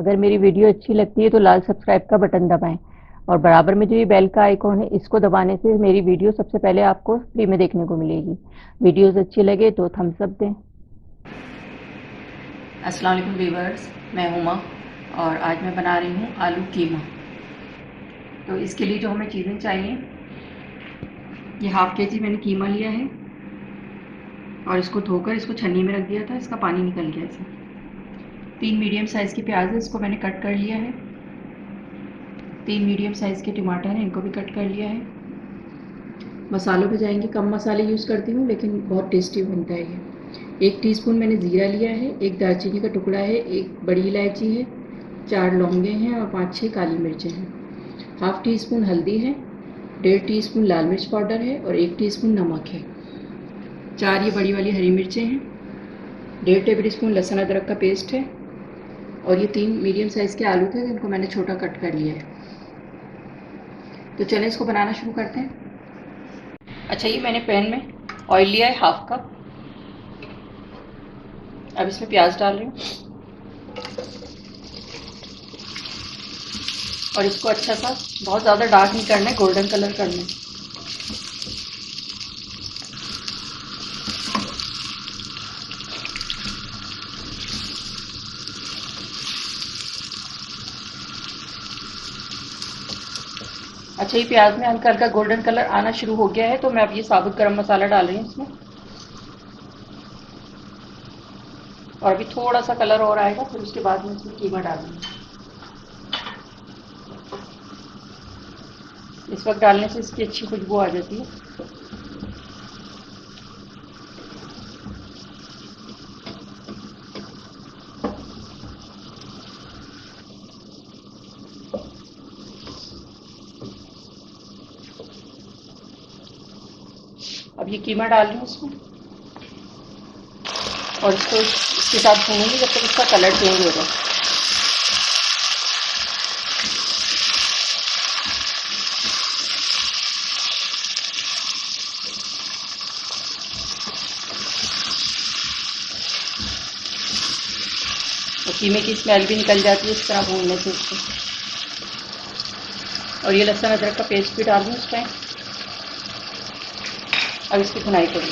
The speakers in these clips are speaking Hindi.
अगर मेरी वीडियो अच्छी लगती है तो लाल सब्सक्राइब का बटन दबाएं और बराबर में जो ये बेल का आइकॉन है इसको दबाने से मेरी वीडियो सबसे पहले आपको फ्री में देखने को मिलेगी। वीडियोस अच्छी लगे तो थम्स अप दें। अस्सलाम वालेकुम व्यूअर्स, मैं हुमा और आज मैं बना रही हूँ आलू कीमा। तो इसके लिए जो हमें चीज़ें चाहिए, ये हाफ केजी मैंने कीमा लिया है और इसको धोकर इसको छन्नी में रख दिया था, इसका पानी निकल गया इसमें। 3 मीडियम साइज़ के प्याज है, इसको मैंने कट कर लिया है। 3 मीडियम साइज़ के टमाटर हैं, इनको भी कट कर लिया है। मसालों पे जाएंगे, कम मसाले यूज़ करती हूँ लेकिन बहुत टेस्टी बनता है ये। 1 टीस्पून मैंने ज़ीरा लिया है, 1 दालचीनी का टुकड़ा है, 1 बड़ी इलायची है, 4 लौंगे हैं और 5-6 काली मिर्चें हैं। हाफ़ टी स्पून हल्दी है, 1.5 टीस्पून लाल मिर्च पाउडर है और 1 टीस्पून नमक है। 4 ये बड़ी वाली हरी मिर्चें हैं, 1.5 टेबल स्पून लहसुन अदरक का पेस्ट है और ये 3 मीडियम साइज़ के आलू थे जिनको मैंने छोटा कट कर लिया है। तो चलें इसको बनाना शुरू करते हैं। अच्छा, ये मैंने पैन में ऑयल लिया है हाफ कप। अब इसमें प्याज डाल रही हूँ और इसको अच्छा सा, बहुत ज़्यादा डार्क नहीं करना है, गोल्डन कलर करना है। अच्छा, ये प्याज में हल्का हल्का गोल्डन कलर आना शुरू हो गया है तो मैं अब ये साबुत गरम मसाला डाल रही हूँ इसमें। और अभी थोड़ा सा कलर और आएगा, फिर उसके बाद में इसमें कीमा डालूंगी। इस वक्त डालने से इसकी अच्छी खुशबू आ जाती है। अब ये कीमा डाल रही हूँ इसमें और इसको इसके साथ भूनूंगी जब तक इसका कलर चेंज हो जाए। तो कीमे की स्मेल भी निकल जाती है इस तरह भूनने से इसको। और ये लहसुन अदरक का पेस्ट भी डाल दूँ इस टाइम। अब इसकी भुनाई करूँगी।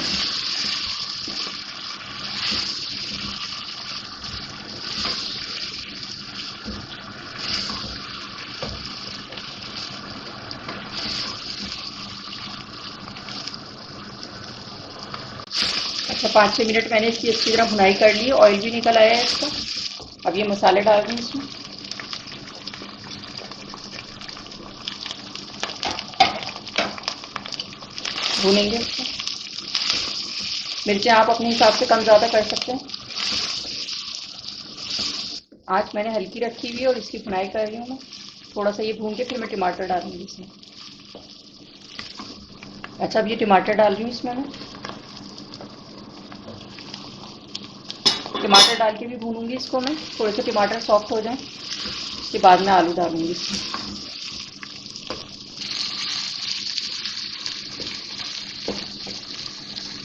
अच्छा, 5-6 मिनट मैंने इसकी अच्छी तरह भुनाई कर ली, ऑयल भी निकल आया है इसका। अब ये मसाले डाल दूँ इसमें। भूनेंगे इसको। मिर्चें आप अपने हिसाब से कम ज़्यादा कर सकते हैं। आँच मैंने हल्की रखी हुई है और इसकी भुनाई कर रही हूँ मैं। थोड़ा सा ये भून के फिर मैं टमाटर डालूंगी इसमें। अच्छा, अब ये टमाटर डाल रही हूँ इसमें मैं। टमाटर डाल के भी भूनूंगी इसको मैं, थोड़े से टमाटर सॉफ्ट हो जाएं। उसके बाद में आलू डालूंगी इसमें।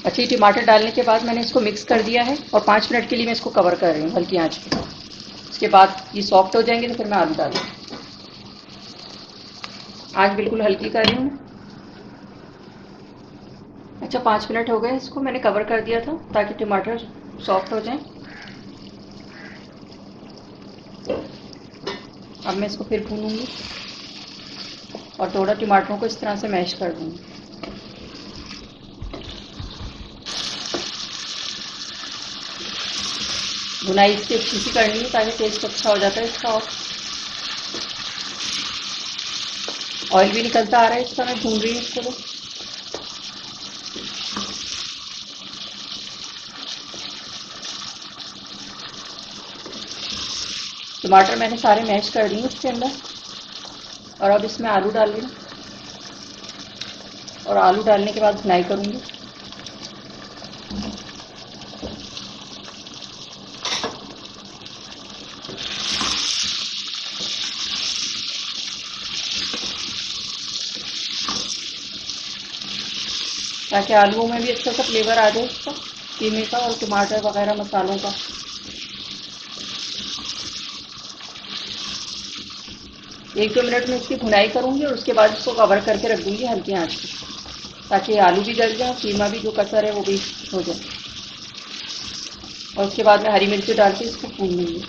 अच्छा, ये टमाटर डालने के बाद मैंने इसको मिक्स कर दिया है और 5 मिनट के लिए मैं इसको कवर कर रही हूँ हल्की आंच पे। उसके बाद ये सॉफ्ट हो जाएंगे तो फिर मैं आलू डालूंगी। आंच बिल्कुल हल्की कर रही हूँ। अच्छा, 5 मिनट हो गए, इसको मैंने कवर कर दिया था ताकि टमाटर सॉफ्ट हो जाए। अब मैं इसको फिर भूनूंगी और थोड़ा टमाटरों को इस तरह से मैश कर दूंगी। भुनाई इसकी अच्छी सी करनी है ताकि टेस्ट अच्छा हो जाता है इसका। ऑयल भी निकलता आ रहा है इसका, मैं भून रही हूँ इसको। टमाटर मैंने सारे मैश कर दिए इसके अंदर और अब इसमें आलू डाल रही हूँ और आलू डालने के बाद भुनाई करूँगी। ताकि आलूओं में भी अच्छा सा फ्लेवर आ जाए इसका, कीमे का और टमाटर वगैरह मसालों का। 1-2 मिनट में इसकी भुनाई करूँगी और उसके बाद इसको कवर करके रख दूँगी हल्की आंच पे, ताकि आलू भी गल जाए, कीमा भी जो कसर है वो भी हो जाए। और उसके बाद मैं हरी मिर्ची डाल के इसको भून लूँगी।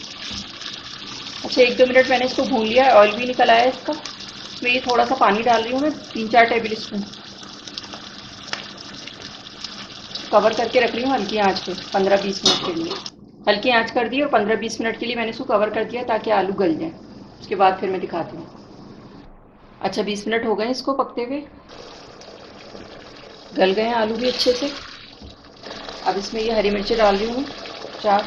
अच्छा, 1-2 मिनट मैंने इसको भून लिया है, ऑयल भी निकल आया है इसका। इसमें ये थोड़ा सा पानी डाल रही हूँ मैं, 3-4 टेबल स्पून। कवर करके रख रही हूँ हल्की आंच पे 15-20 मिनट के लिए। हल्की आंच कर दी और 15-20 मिनट के लिए मैंने इसको कवर कर दिया ताकि आलू गल जाए। उसके बाद फिर मैं दिखाती हूँ। अच्छा, 20 मिनट हो गए इसको पकते हुए, गल गए हैं आलू भी अच्छे से। अब इसमें ये हरी मिर्ची डाल रही हूँ 4,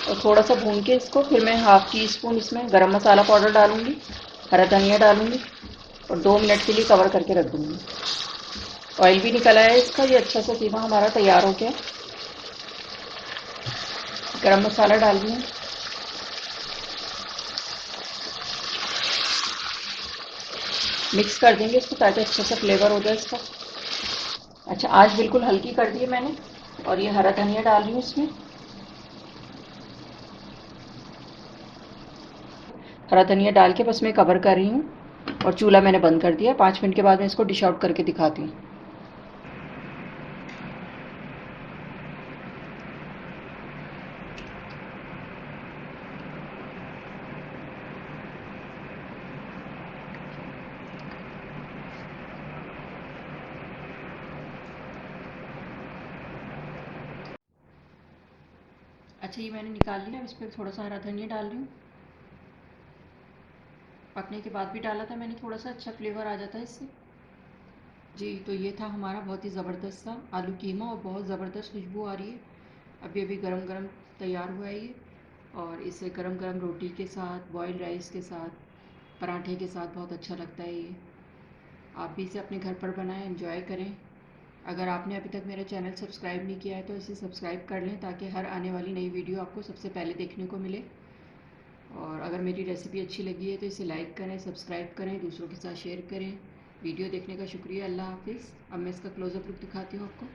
और थोड़ा सा भून के इसको फिर मैं ½ टी स्पून इसमें गरम मसाला पाउडर डालूँगी, हरा धनिया डालूँगी और 2 मिनट के लिए कवर करके रख दूँगी। ऑयल भी निकल आया है इसका, ये अच्छा सा कीमा हमारा तैयार हो गया। गरम मसाला डाल दिए, मिक्स कर देंगे इसको ताकि अच्छे से फ्लेवर हो जाए इसका। अच्छा, आँच बिल्कुल हल्की कर दी है मैंने और ये हरा धनिया डाल रही हूँ इसमें। हरा धनिया डाल के बस मैं कवर कर रही हूँ और चूल्हा मैंने बंद कर दिया। 5 मिनट के बाद मैं इसको डिश आउट करके दिखाती हूँ। अच्छा, ये मैंने निकाल लिया। अब इस पर थोड़ा सा हरा धनिया डाल रही हूँ। पकने के बाद भी डाला था मैंने थोड़ा सा, अच्छा फ्लेवर आ जाता है इससे। जी, तो ये था हमारा बहुत ही ज़बरदस्त सा आलू कीमा और बहुत ज़बरदस्त खुशबू आ रही है। अभी अभी गरम गरम तैयार हुआ है ये, और इसे गरम गरम रोटी के साथ, बॉइल्ड राइस के साथ, पराठे के साथ बहुत अच्छा लगता है ये। आप भी इसे अपने घर पर बनाएं, एंजॉय करें। अगर आपने अभी तक मेरा चैनल सब्सक्राइब नहीं किया है तो इसे सब्सक्राइब कर लें ताकि हर आने वाली नई वीडियो आपको सबसे पहले देखने को मिले। और अगर मेरी रेसिपी अच्छी लगी है तो इसे लाइक करें, सब्सक्राइब करें, दूसरों के साथ शेयर करें। वीडियो देखने का शुक्रिया। अल्लाह हाफिज़। अब मैं इसका क्लोज़अप लुक दिखाती हूँ आपको।